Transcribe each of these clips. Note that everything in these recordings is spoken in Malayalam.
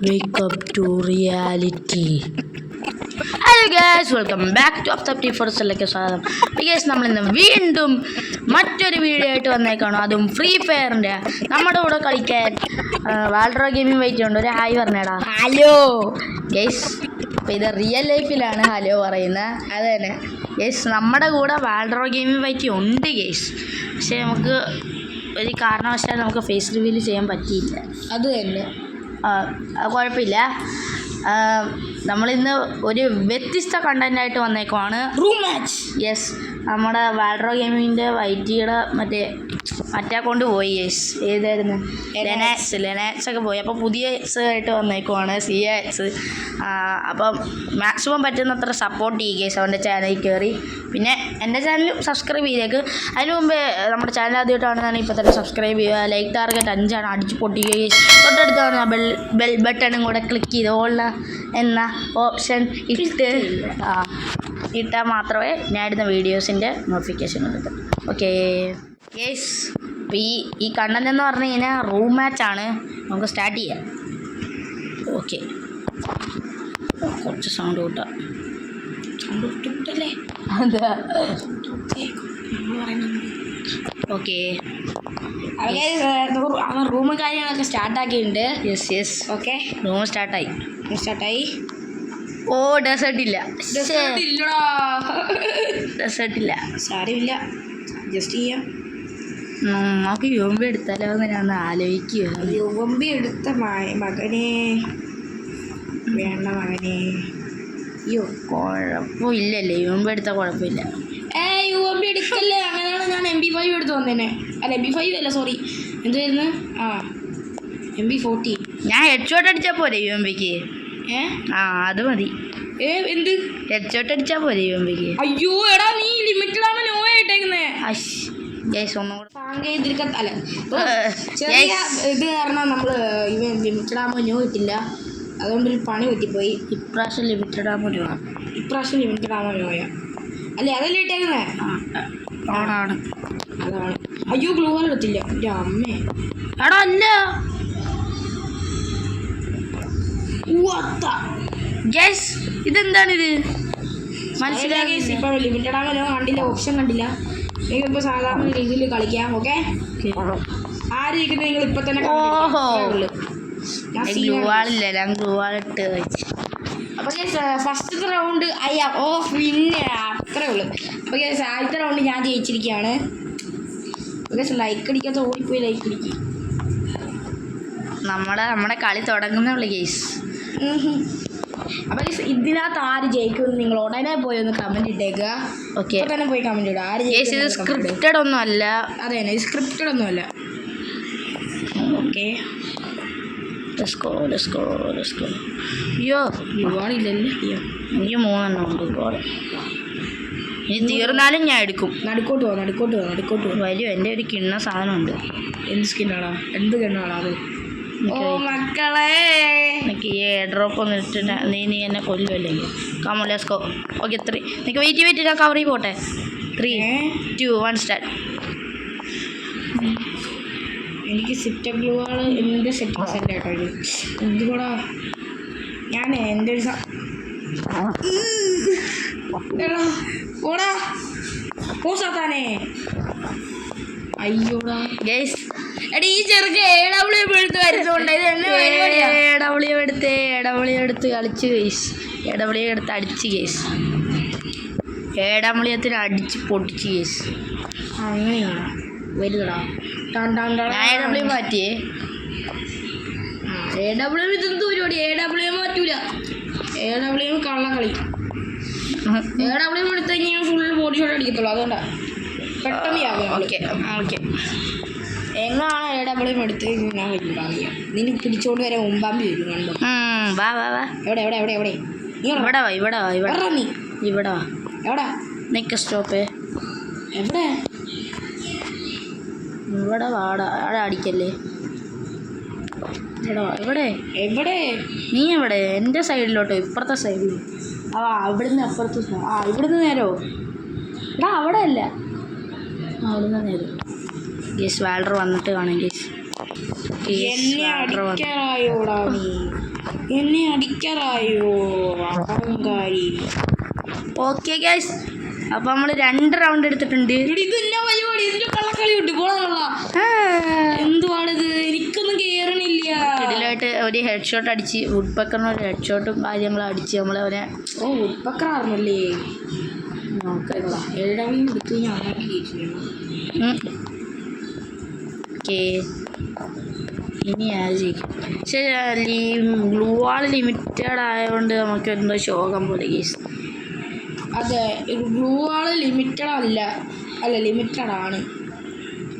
Wake up to reality. Hello guys, welcome back to അപ്തപ്റ്റി ഫോർസിലേക്ക് സ്വാഗതം. ഗൈസ്, നമ്മളിന്ന് വീണ്ടും മറ്റൊരു വീഡിയോ ആയിട്ട് വന്നേക്കാണോ, അതും ഫ്രീ ഫയറിൻ്റെ. നമ്മുടെ കൂടെ കളിക്കാൻ വാൾഡ്രോ ഗെയിമിംഗ് വെയിറ്റ് ഉണ്ട്. ഒരു ഹായ് പറഞ്ഞേടാ. Hello guys. അപ്പോൾ ഇത് റിയൽ ലൈഫിലാണ് ഹലോ പറയുന്നത്. അത് തന്നെ ഗൈസ്, നമ്മുടെ കൂടെ വാൾഡ്രോ ഗെയിമിംഗ് വെയിറ്റ് ഉണ്ട് ഗൈസ്. പക്ഷേ നമുക്ക് ഒരു കാരണവശാൽ നമുക്ക് ഫേസ് റിവീൽ ചെയ്യാൻ പറ്റിയില്ല. അത് തന്നെ കുഴപ്പമില്ല. നമ്മളിന്ന് ഒരു വ്യത്യസ്ത കണ്ടൻ്റായിട്ട് വന്നേക്കുവാണ്. Room match. യെസ്, നമ്മുടെ വാൾഡ്രോ ഗെയിമിൻ്റെ വൈറ്റിയുടെ മറ്റേ അക്കൗണ്ട് പോയി. യെസ്, ഏതായിരുന്നു? ലെനാക്സ് ഒക്കെ പോയി. അപ്പോൾ പുതിയ ആയിട്ട് വന്നേക്കുവാണ് CX. അപ്പം മാക്സിമം പറ്റുന്നത്ര സപ്പോർട്ട് ചെയ്യുക ഗൈസ്. അവൻ്റെ ചാനലിൽ കയറി, പിന്നെ എൻ്റെ ചാനൽ സബ്സ്ക്രൈബ് ചെയ്തേക്ക്. അതിന് മുമ്പേ നമ്മുടെ ചാനൽ ആദ്യമായിട്ടാണെന്നാണ് ഇപ്പോൾ തന്നെ സബ്സ്ക്രൈബ് ചെയ്യുക. ലൈക്ക് ടാർഗറ്റ് 5 ആണ്, അടിച്ച് പൊട്ടിക്കുക. തൊട്ടടുത്താണ് ബെൽ ബട്ടണും കൂടെ ക്ലിക്ക് ചെയ്ത് ഓൾ എന്ന ഓപ്ഷൻ ഇട്ടാൽ മാത്രമേ ഞാൻ ഇടുന്ന വീഡിയോസിൻ്റെ നോട്ടിഫിക്കേഷൻ കിട്ടും. ഓക്കെ ഗൈസ്, അപ്പോൾ ഈ കണ്ടന്റ് എന്ന് പറഞ്ഞു കഴിഞ്ഞാൽ റൂം മാച്ചാണ്. നമുക്ക് സ്റ്റാർട്ട് ചെയ്യാം. ഓക്കെ, കുറച്ച് സൗണ്ട് കൂട്ടാം. സൗണ്ട് കിട്ടല്ലേ? അതാ ഓക്കെ. അവൻ റൂമും കാര്യങ്ങളൊക്കെ സ്റ്റാർട്ടാക്കിയിട്ടുണ്ട്. യെസ് ഓക്കെ, റൂം സ്റ്റാർട്ടായി. ഓ, ഡെസേർട്ടില്ല. സാരമില്ല, ജസ്റ്റ് ചെയ്യാം. നമുക്ക് യുവമ്പി എടുത്താലോ എന്ന് ഞാൻ ആലോചിക്കുക. യുവമ്പി എടുത്ത മകനെ വേണ്ട മകനെ. അയ്യോ, കുഴപ്പമില്ലല്ലേ? യുവമ്പി എടുത്താൽ കുഴപ്പമില്ല. യുവമ്പി എടുക്കല്ലേ? അങ്ങനെയാണ് ഞാൻ MP5 എടുത്ത് വന്നേനെ. അല്ല, MP5 അല്ല, സോറി, എന്തായിരുന്നു? MP40. ഞാൻ ഹെഡ്ഷോട്ട് അടിച്ചാൽ പോരെ യുവമ്പിക്ക്? അത് മതി. എന്ത് ഹെഡ്ഷോട്ട് അടിച്ചാൽ പോരെ യുവമ്പിക്ക്? അയ്യോ എടാ, നീ ലിമിറ്റഡാണ് നോ ആയിട്ടേക്കുന്നേ. സാങ്കേതിക അല്ല, ചെറിയ ഇത് കാരണം നമ്മൾ ഇവൻ ലിമിറ്റഡ് ആകുമ്പോൾ നോ കിട്ടില്ല. അതുകൊണ്ടൊരു പണി പറ്റിപ്പോയി. ഇപ്രാവശ്യം ലിമിറ്റഡ് ആകുമ്പോൾ ലിമിറ്റഡ് ആകുമ്പോൾ നോയാ അല്ലേ? അതല്ലേ ഇട്ടേക്കുന്നേ? ആണ്. അതാണ്. അയ്യോ, ഗ്ലൂ വാൾ എടുത്തില്ല. എൻ്റെ അമ്മേ. എടാ അല്ല ഗൈസ്, ഇതെന്താണിത്? മനസ്സിലായി. ഇപ്പോൾ ലിമിറ്റഡ് ആകുമ്പോൾ കണ്ടില്ല, ഓപ്ഷൻ കണ്ടില്ല. നിങ്ങളിപ്പോൾ സാധാരണ രീതിയിൽ കളിക്കാം. ഓക്കെ, ആരിക്കുന്നത് നിങ്ങൾ ഇപ്പം തന്നെ. അപ്പോൾ ഫസ്റ്റത്തെ റൗണ്ട് പിന്നെ അത്രേ ഉള്ളൂ. അപ്പോൾ ആദ്യത്തെ റൗണ്ട് ഞാൻ ജയിച്ചിരിക്കുകയാണ്. ലൈക്ക് അടിക്കാത്ത ഓടിപ്പോയി ലൈക്ക് അടിക്കും. നമ്മുടെ കളി തുടങ്ങുന്നുള്ളൂ ഗൈസ്. അപ്പോൾ ഇതിനകത്ത് ആര് ജയിക്കുമെന്ന് നിങ്ങൾ ഉടനെ പോയി ഒന്ന് കമൻറ്റ് ഇട്ടേക്കുക. ഓക്കെ, തന്നെ പോയി കമൻറ്റ് ഇടുക. ആര് സ്ക്രിപ്റ്റഡ് ഒന്നും അല്ല. അതെ, ഇത് സ്ക്രിപ്റ്റഡ് ഒന്നുമല്ല. Okay, let's go. അയ്യോ, ഒരുപാടില്ലല്ലേ? അയ്യോ, എനിക്ക് 3 എണ്ണം ഉണ്ട്. ഒരുപാട് ഇനി തീർന്നാലും ഞാൻ എടുക്കും. നടുക്കോട്ട് പോ. വലിയ എൻ്റെ ഒരു കിണ്ണ സാധനമുണ്ട്. എന്ത് സ്കിന്നാണോ? എന്ത് കിണ്ണാണോ അത്? ഓ മക്കളെ, എനിക്ക് ഈ എയർ ഡ്രോപ്പ് ഒന്നും ഇട്ടിട്ട് നീ എന്നെ കൊല്ലുമല്ലെങ്കിൽ. Come on, let's go. ഓക്കെ, 3. എനിക്ക് വെയിറ്റ് ഞാൻ കവർ ചെയ്ത് പോട്ടെ. 3, 2, 1 സ്റ്റാർട്ട്. എനിക്ക് സിറ്റ ഗ്ലൂ ആണ് എൻ്റെ സെറ്റിങ്സ് അല്ല കേട്ടോ. ഇത് എന്തുകൂടാ, ഞാൻ എൻ്റെ ഒരു സാത്താനേ. അയ്യോടാ ഗൈസ്, എടാ ഈ ചെറുക്ക് AW എടുത്ത് വരുന്നുണ്ട്. ഇത് എന്നെ AW എടുത്ത് കളിച്ച് ഗൈസ്. AW എടുത്ത് അടിച്ച് ഗൈസ്. AW അടിച്ച് പൊട്ടിച്ച് ഗൈസ്. അങ്ങനെയാണോ? വരുന്നടാ. AW മാറ്റിയേ. AW ഇതെന്ത് പരിപാടി? AW മാറ്റൂല. AW കള്ളക്കളി. AW എടുത്ത് കഴിഞ്ഞാൽ ഫുൾ ബോഡി ഷോട്ട് അടിക്കത്തുള്ളൂ. അതുകൊണ്ടാണ് പെട്ടെന്ന് ആകും. ഓക്കെ, എങ്ങാണ് AW എടുത്ത് ഞാൻ വരുന്നുണ്ടാവുക. നിന്നെ പിടിച്ചോണ്ട് വരെ മുമ്പാമ്പി വരും. കണ്ടോ? വാ. എവിടെ നീ ഇവിടെ വാ. നീ ഇവിടെ വാ. എവിടെ നിക്ക്, സ്റ്റോപ്പ്. എവിടെ? ഇവിടെ വാടാ. അവിടെ അടിക്കല്ലേ. എവിടെ നീ എവിടെ? എൻ്റെ സൈഡിലോട്ടോ, ഇപ്പുറത്തെ സൈഡിൽ. അവിടുന്ന് അപ്പുറത്ത്. ഇവിടുന്ന് നേരോ? എടാ അവിടെ അല്ല, അവിടുന്ന് നേരം. ഗേസ് വാൾഡർ വന്നിട്ട് കാണാം. ഗേസ് എന്നെ അടിക്കായോടാ നീ. എന്നെ അടിക്കാറായോ അഹങ്കാരി. ഓക്കെ ഗൈസ്, അപ്പം നമ്മൾ 2 റൗണ്ട് എടുത്തിട്ടുണ്ട്. ഇതെന്നാ പരിപാടി? ഇതിന്റെ കള്ളക്കളി ഉണ്ട് പോള. എന്തുവാണിത്? എനിക്കൊന്നും കേറണില്ല. ഇതിലായിട്ട് ഒരു ഹെഡ് ഷോട്ട് അടിച്ച് വുഡ് പക്കറിന് ഒരു ഹെഡ് ഷോട്ടും കാര്യങ്ങളും അടിച്ച് നമ്മളവരെ. ഓ വുഡ് പക്കറായിരുന്നല്ലേ? നോക്കല്ല എവിടെയും എടുത്ത് ഞാൻ ഓക്കെ, ഇനി ആയിരിക്കും. പക്ഷേ ഗ്ലൂ വാൾ ലിമിറ്റഡ് ആയതുകൊണ്ട് നമുക്ക് എന്തോ ശോകം പോലെ കേസ്. അതെ, ഗ്ലൂ വാള് ലിമിറ്റഡ് അല്ല ലിമിറ്റഡ് ആണ്.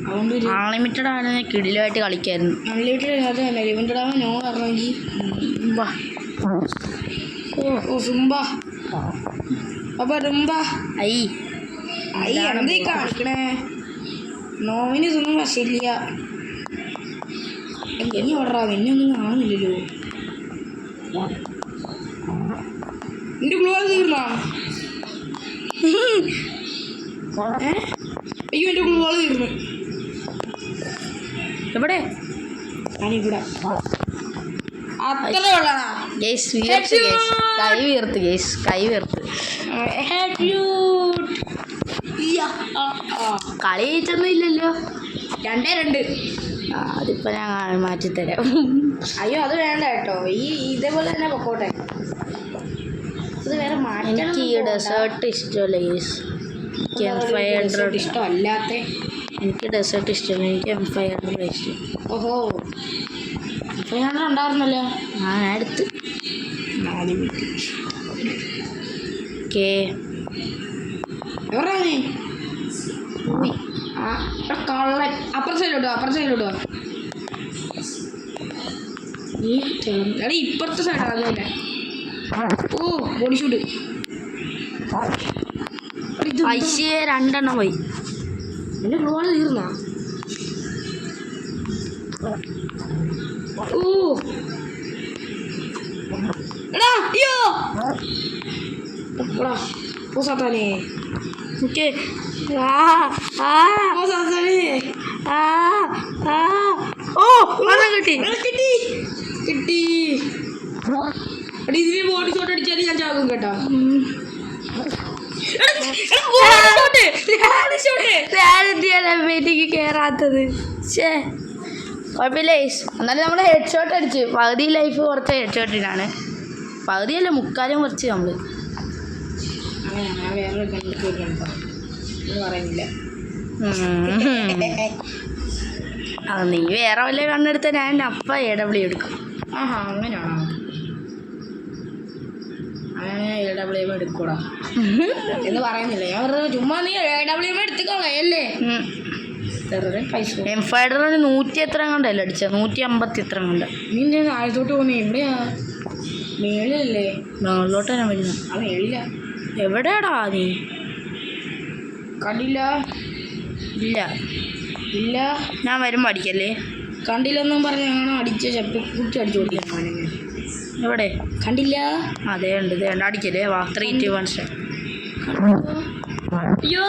അതുകൊണ്ട് അൺലിമിറ്റഡ് ആണ് കിടിലുമായിട്ട് കളിക്കായിരുന്നു. അൺലിമിറ്റഡ് അത് തന്നെ, ലിമിറ്റഡ് ആവുമ്പോൾ നോ പറഞ്ഞെങ്കിൽ ഓ സുംബ അപ്പൊ റുംബ ഐ എന്തീ കാണിക്കണേ? നോവിന് ഇതൊന്നും വശമില്ല. ഇനി ഓർഡറാ, നിന്നെ ഒന്നും കാണുന്നില്ലല്ലോ. നിന്റെ ഗ്ലൂ വാൾ തീർന്നാ? അയ്യോ എൻ്റെ ഗ്ലൂ വാൾ തീർന്നു. എവിടെ? ഞാനിവിടെ. അത്രേ ഉള്ളതാ ഗേസ്, വീർത്ത് ഗേസ്, കൈ വീർത്ത്. കളി ജയിച്ചൊന്നും ഇല്ലല്ലോ. 2-2. അതിപ്പോൾ ഞാൻ മാറ്റിത്തരാം. അയ്യോ അത് വേണ്ട കേട്ടോ, ഇതേപോലെ തന്നെ പൊക്കോട്ടെ. അത് വേറെ എനിക്ക് ഈ ഡെസേർട്ട് ഇഷ്ടമല്ല ഗേസ്. എനിക്ക് M500 ഇഷ്ടമല്ലാത്ത. എനിക്ക് ഡെസേർട്ട് ഇഷ്ടമല്ല, എനിക്ക് M500 ഇഷ്ടം. ഓഹോ, 500 ഉണ്ടായിരുന്നല്ലോ. ഞാൻ എടുത്ത്. 4 മിനിറ്റ്. ഓക്കെ, എവിടാ നീ? കള്ളൻ. അപ്പുറത്തെ സൈഡിലോട്ടോ. എടാ ഇപ്പുറത്തെ സൈഡാ. അതല്ലേ. ഓ ബോഡി ഷൂട്ട്. പൈസ 2 പോയി. എൻ്റെ ഗ്ലൂ വാൾ തീർന്നാ? ഓ എടാ അയ്യോ സാത്താനേ. ഓക്കെ, കിട്ടി. ഇതിന് ബോഡി ഷോട്ട് അടിച്ചാൽ ഞാൻ ചാകും കേട്ടോ. എനിക്ക് കേറാത്തത് കുഴപ്പമില്ല. എന്നാലും നമ്മൾ ഹെഡ് ഷോട്ട് അടിച്ച് പകുതി ലൈഫ് കുറച്ച് ഹെഡ് ഷോട്ടിനാണ്. പകുതിയല്ല, മുക്കാലും കുറച്ച് നമ്മൾ. ഞാൻ വേറെ പറയുന്നില്ല. നീ വേറെ വല്ല കണ്ണെടുത്ത ഞാൻ അപ്പം AW എടുക്കും. ആഹാ അങ്ങനെയാണോ? അങ്ങനെ AW എടുക്കൂടാ എന്ന് പറയുന്നില്ല. ഞാൻ വെറുതെ ചുമ്മാ നീ AW എടുത്തിക്കോളല്ലേ. വെറുതെ പൈസ. M500 100 എത്ര കണ്ടല്ലോ അടിച്ച, 150 എത്ര കണ്ട. നീ ആഴത്തോട്ട് പോകുന്നേ? എവിടെയാ? മേളിലല്ലേ? മേളിലോട്ട് തന്നെ വരുന്നു. ആ മേളില. എവിടെയാടാ നീ? കണ്ടില്ല. ഇല്ല ഞാൻ വരുമ്പോൾ അടിക്കല്ലേ. കണ്ടില്ലെന്നും പറഞ്ഞാണോ അടിച്ച കുട്ടി അടിച്ചു കൊടുക്കാൻ? എവിടെ? കണ്ടില്ല. അതേ ഉണ്ട്, ഇതേ ഉണ്ട്. അടിക്കല്ലേ. വാ, 3, 2, 1 സ്റ്റാർട്ട്. അയ്യോ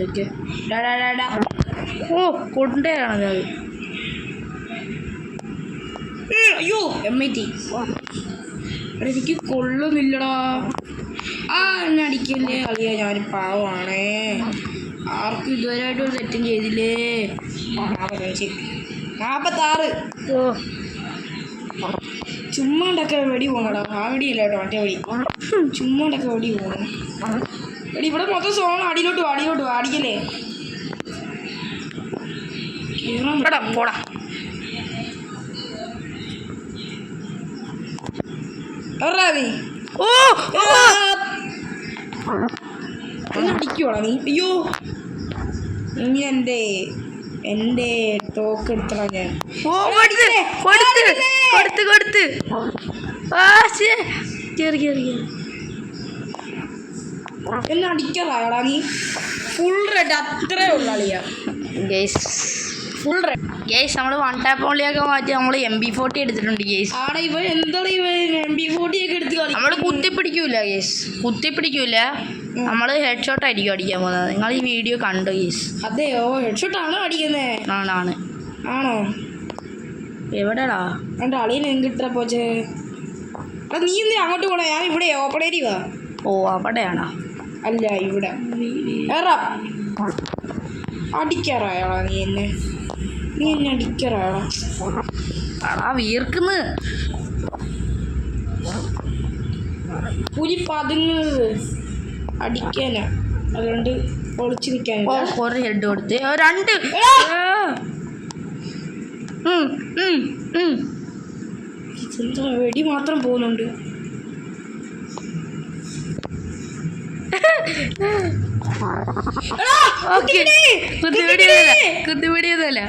ഓക്കെ. ഓ കൊണ്ടേയാണത് അത്. അയ്യോ MIT. എനിക്ക് കൊള്ളുന്നില്ലടാ. എന്നെ അടിക്കല്ലേ കളിയാ. ഞാൻ പാവമാണേ. ആർക്കും ഇതുവരെയായിട്ട് ഒരു തെറ്റും ചെയ്തില്ലേ. 46. ഓ ചുമ്മാണ്ടൊക്കെ വെടി പോകണടാ. ആ വെടിയല്ല കേട്ടോ, മറ്റേ വെടി. ചുമ്മാണ്ടൊക്കെ വെടി പോകണം. എടി ഇവിടെ മൊത്തം സോൺ. അടിയിലോട്ട് വാ അടിക്കല്ലേ. പോടാ. നീ അടിക്കുവാടാ നീ? അയ്യോ ഇനി എൻ്റെ തോക്ക് എടുത്തടാ ഞാൻ. കൊടുത്ത് എന്നെ അടിക്കാറായടാ നീ. ഫുൾ റെഡ് അത്രേ ഉള്ളു അളിയാ. Full red. ഗേസ് നമ്മൾ 1 ടാപ്പ് ഓൺലിയൊക്കെ മാറ്റി നമ്മൾ MP40 എടുത്തിട്ടുണ്ട് ഗേസ്. ആടെ ഇവൻ എന്താണ് MP40 ഒക്കെ എടുത്ത് നമ്മൾ കുത്തിപ്പിടിക്കൂല. നമ്മൾ ഹെഡ് ഷോട്ട് ആയിരിക്കും അടിക്കാൻ പോകുന്നത്. നിങ്ങൾ ഈ വീഡിയോ കണ്ടോ ഗേസ്? അതെയോ? ഹെഡ് ഷോട്ട് ആണോ അടിക്കുന്നത്? ആണോ? എവിടെടാ എൻ്റെ അളിയൻ കിട്ടാ പോച്ചേ? എടാ നീ എന്തിനാ അങ്ങോട്ട് പോണേ? ഞാൻ ഇവിടെ ഓപ്പൺ ഏരിയ. ഓ അവിടെയാണോ? അല്ല ഇവിടെ. അടിക്കാറായോളാ നീ എന്നെ അടിക്കാറായോളാ. അടാ വീർക്കുന്നു. പുലി പതുങ്ങുന്നത് അടിക്കാനാ, അതുകൊണ്ട് ഒളിച്ചു നിൽക്കാനില്ല. കുറെ ഹെഡ് കൊടുത്ത് 2 എന്താ വെടി മാത്രം പോകുന്നുണ്ട്. കുത്തിപ്പിടിയൊന്നുമല്ല.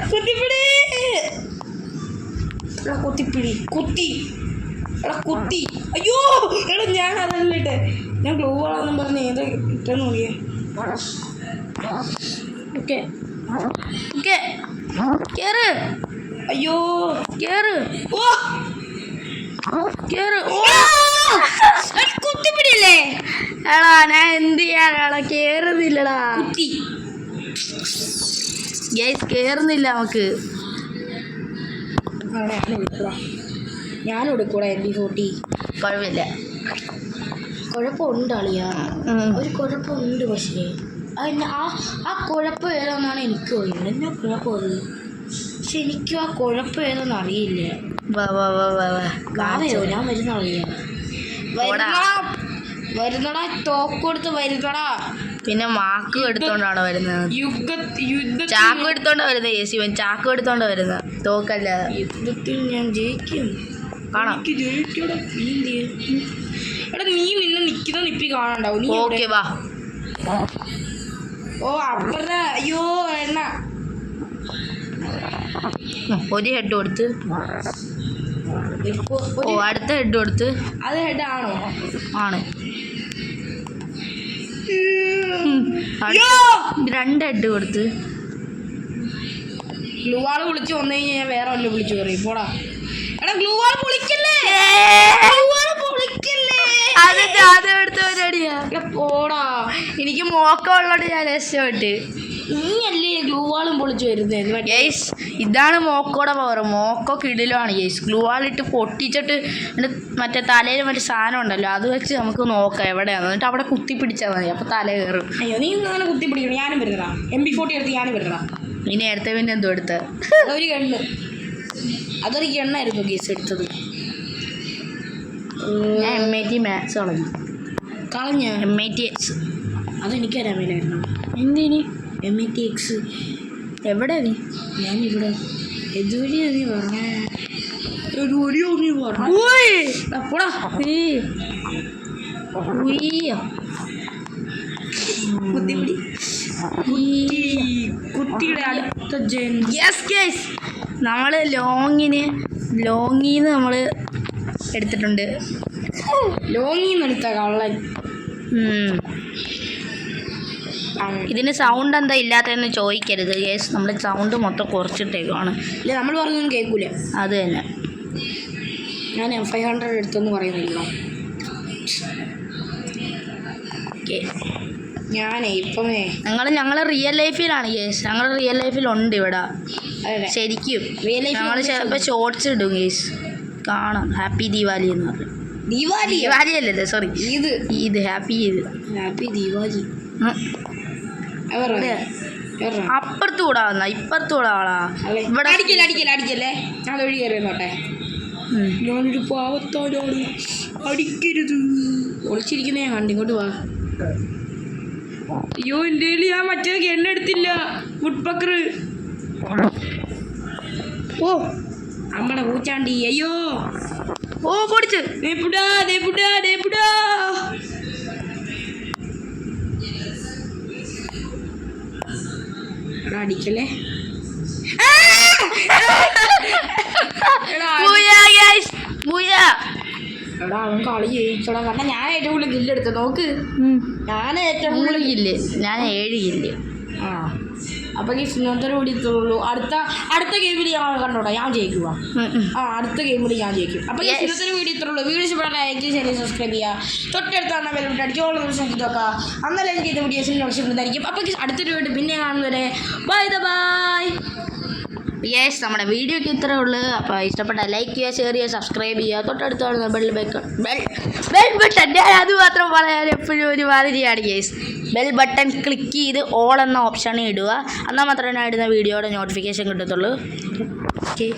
കുത്തി. അയ്യോ എടാ ഞാൻ അതല്ല ഇട്ടെ, ഞാൻ ഗ്ലൂ ആണെന്നും പറഞ്ഞ് ഏതാ ഇട്ടെന്ന് നോക്കിയേ. ഓക്കെ കേറ്. അയ്യോ കേറ്. ഓ കേറ്. കുത്തിപ്പിടിയല്ലേ? എടാ ഞാൻ എന്ത് ചെയ്യാനാടാ? കേറുന്നില്ലടാ. കുത്തി ഗൈസ് കേറുന്നില്ല നമുക്ക്. ഞാനും എടുക്കൂടാ MP40. കുഴപ്പമില്ല. കുഴപ്പമുണ്ട് അളിയാ, ഒരു കുഴപ്പമുണ്ട്. പക്ഷേ ആ കുഴപ്പം ഏതാണെന്നാണ് എനിക്ക് അറിയുന്നത്. എന്നാ കുഴപ്പമത്? പക്ഷെ എനിക്കും ആ കുഴപ്പം ഏതാണെന്ന് അറിയില്ല. വാവയോ ഞാൻ വരുന്ന അറിയാം. വരുന്നടാ, തോക്ക് കൊടുത്ത് വരുന്നടാ. പിന്നെ മാക്ക് എടുത്തോണ്ടാണ് വരുന്നത്. ചാക്ക് എടുത്തോണ്ടാ വരുന്നത്. ശിവൻ ചാക്ക് എടുത്തോണ്ടാ വരുന്നത്, തോക്കല്ല. യുദ്ധത്തിൽ ഞാൻ ജയിക്കും. കാണാം. എടാ നീ നിന്നെ നിൽക്കുന്ന നിപ്പി കാണാണ്ടാവും. നീ ഓക്കെ വാ. ഓ അപ്പുറത്തെ. അയ്യോ എണ്ണ. ഒരു ഹെഡ് കൊടുത്ത്. ഓ അടുത്ത ഹെഡ് കൊടുത്ത്. അത് ഹെഡ് ആണോ? ആണ്. 2 ഹെഡ് കൊടുത്ത്. ഗ്ലൂ വാൾ വിളിച്ച് വന്നു കഴിഞ്ഞാൽ ഞാൻ വേറെ വല്ല വിളിച്ചു പറയും. പോടാ എടാ, ഗ്ലൂ വാൾ പൊളിക്കല്ലേ. പോടാ, എനിക്ക് മോക്കമുള്ളത് ഞാൻ രക്ഷപ്പെട്ട്. നീ അല്ലേ ഗ്ലൂ വാളും പൊളിച്ചു വരുന്നത്. ഗൈസ് ഇതാണ് മോക്കോടെ പവർ. മോക്കോ കിടിലാണ് ഗൈസ്. ഗ്ലൂ വാളിട്ട് പൊട്ടിച്ചിട്ട് മറ്റേ തലയിൽ മറ്റേ സാധനം ഉണ്ടല്ലോ, അത് വെച്ച് നമുക്ക് നോക്കാം എവിടെയാണ്. എന്നിട്ട് അവിടെ കുത്തി പിടിച്ചാൽ മതി, അപ്പോൾ തല കയറും. അയ്യോ നീ അങ്ങനെ കുത്തി പിടിക്കണം. ഞാനും വരുന്നടാ. MP40 എടുത്ത് ഞാനും വരുന്നടാ. ഇനി അടുത്ത പിന്നെ എന്തോ എടുത്ത് അതൊരു ഗണ്ണ്. അതൊരു ഗണ്ണായിരുന്നു ഗൈസ് എടുത്തത്. ഞാൻ MIT മാത്സ് കളഞ്ഞ MITX. അതെനിക്കറിയാൻ മേലായിരുന്നു. എന്തിനി MITX എവിടെ നീ? ഞാനിവിടെ. എതുവഴിയാ നീ പറഞ്ഞേ? എതുവഴിയോ നീ പറഞ്ഞ? കുത്തിപ്പിടി. കുട്ടിയുടെ അടുത്ത നമ്മൾ ലോങ്ങിന്ന് നമ്മൾ എടുത്തിട്ടുണ്ട്. ലോങ്ങിന്ന് എടുത്ത കള്ളൻ. ഇതിന് സൗണ്ട് എന്താ ഇല്ലാത്തതെന്ന് ചോദിക്കരുത് ഗേസ്. നമ്മൾ സൗണ്ട് മൊത്തം കുറച്ചിട്ടേക്കാണ്. ഇല്ല നമ്മൾ പറഞ്ഞൊന്നും കേൾക്കൂല. അത് തന്നെ. ഞാൻ M500 എടുത്തെന്ന് പറയുന്നില്ല. ഞാനേ ഇപ്പമേ ഞങ്ങൾ റിയൽ ലൈഫിലാണ് ഗേസ്. ഞങ്ങൾ റിയൽ ലൈഫിലുണ്ട് ഇവിടെ ശരിക്കും. ഞങ്ങൾ ചിലപ്പോൾ ഷോർട്സ് ഇടും ഗേസ്, കാണാം. ഹാപ്പി ദീപാവലി എന്ന് പറഞ്ഞു. ദീപാവലി അല്ലല്ലേ, സോറി ഈദ്. ഹാപ്പി ദീപാവലി. അപ്പുറത്തൂടാ വന്ന ഇപ്പുറത്തൂടാ ആളാ. ഇവിടെ അടിക്കല്ലേ. ഞാൻ ഒഴി കയറിയോട്ടെ. ഞാനൊരു പാവത്തോടാണ്, അടിക്കരുത്. ഒളിച്ചിരിക്കുന്ന ഞാൻ കണ്ടു. ഇങ്ങോട്ട് വാ. അയ്യോ എൻ്റെ ഞാൻ മറ്റേ എണ്ണെടുത്തില്ല. വുഡ്പക്കർ. ഓ അമ്മടെ പൂച്ചാണ്ടി. അയ്യോ ഓ പൊടിച്ച്. അടിക്കല്ലേ. എടാ അവൻ കളി ജയിച്ചോടാ. കാരണം ഞാൻ ഏറ്റവും കൂടുതൽ ഗില്ലെടുത്ത. നോക്ക്, ഞാൻ ഏറ്റവും കൂടുതൽ ഗില്ല്. ഞാൻ 7 ഗില്ല്. ആ അപ്പോൾ ഈ സിനിമത്തോടെ കൂടി ഇത്തുള്ളൂ. അടുത്ത ഗെയിമിൽ ഞാൻ കണ്ടോടാ, ഞാൻ ജയിക്കുക. അടുത്ത ഗെയിമിൽ ഞാൻ ജയിക്കും. അപ്പോൾ ഈ സിനിമത്തോടെ വീഡിയോ ഇത്തുള്ളൂ. വീഡിയോ ഇഷ്ടപ്പെട്ടാൽ ലൈക്ക് ചെയ്ത് സബ്സ്ക്രൈബ് ചെയ്യുക. തൊട്ടടുത്താണ് ബെൽബട്ടൺ അടിച്ചോളം ദിവസം നോക്കുക. അന്നല്ല എനിക്ക് ചെയ്ത വീഡിയോസിന് ആവശ്യമുണ്ടായിരിക്കും. അപ്പോൾ അടുത്തൊരു വീഡിയോ പിന്നെ കാണുന്നവരെ ബൈ. യെസ് നമ്മുടെ വീഡിയോക്ക് ഇത്രേ ഉള്ളൂ. അപ്പോൾ ഇഷ്ടപ്പെട്ട ലൈക്ക് ചെയ്യുക, ഷെയർ ചെയ്യുക, സബ്സ്ക്രൈബ് ചെയ്യുക, തൊട്ടടുത്താണ് ബെൽ ബട്ടൺ. ഞാൻ അത് മാത്രം പറയാൻ എപ്പോഴും ഒരു മാതിരിയാണ് ഗേസ്. ബെൽ ബട്ടൺ ക്ലിക്ക് ചെയ്ത് ഓൾ എന്ന ഓപ്ഷനിൽ ഇടുക. എന്നാൽ മാത്രമേ ഞാൻ ഇടുന്ന വീഡിയോയുടെ നോട്ടിഫിക്കേഷൻ കിട്ടത്തുള്ളൂ. ഓക്കെ.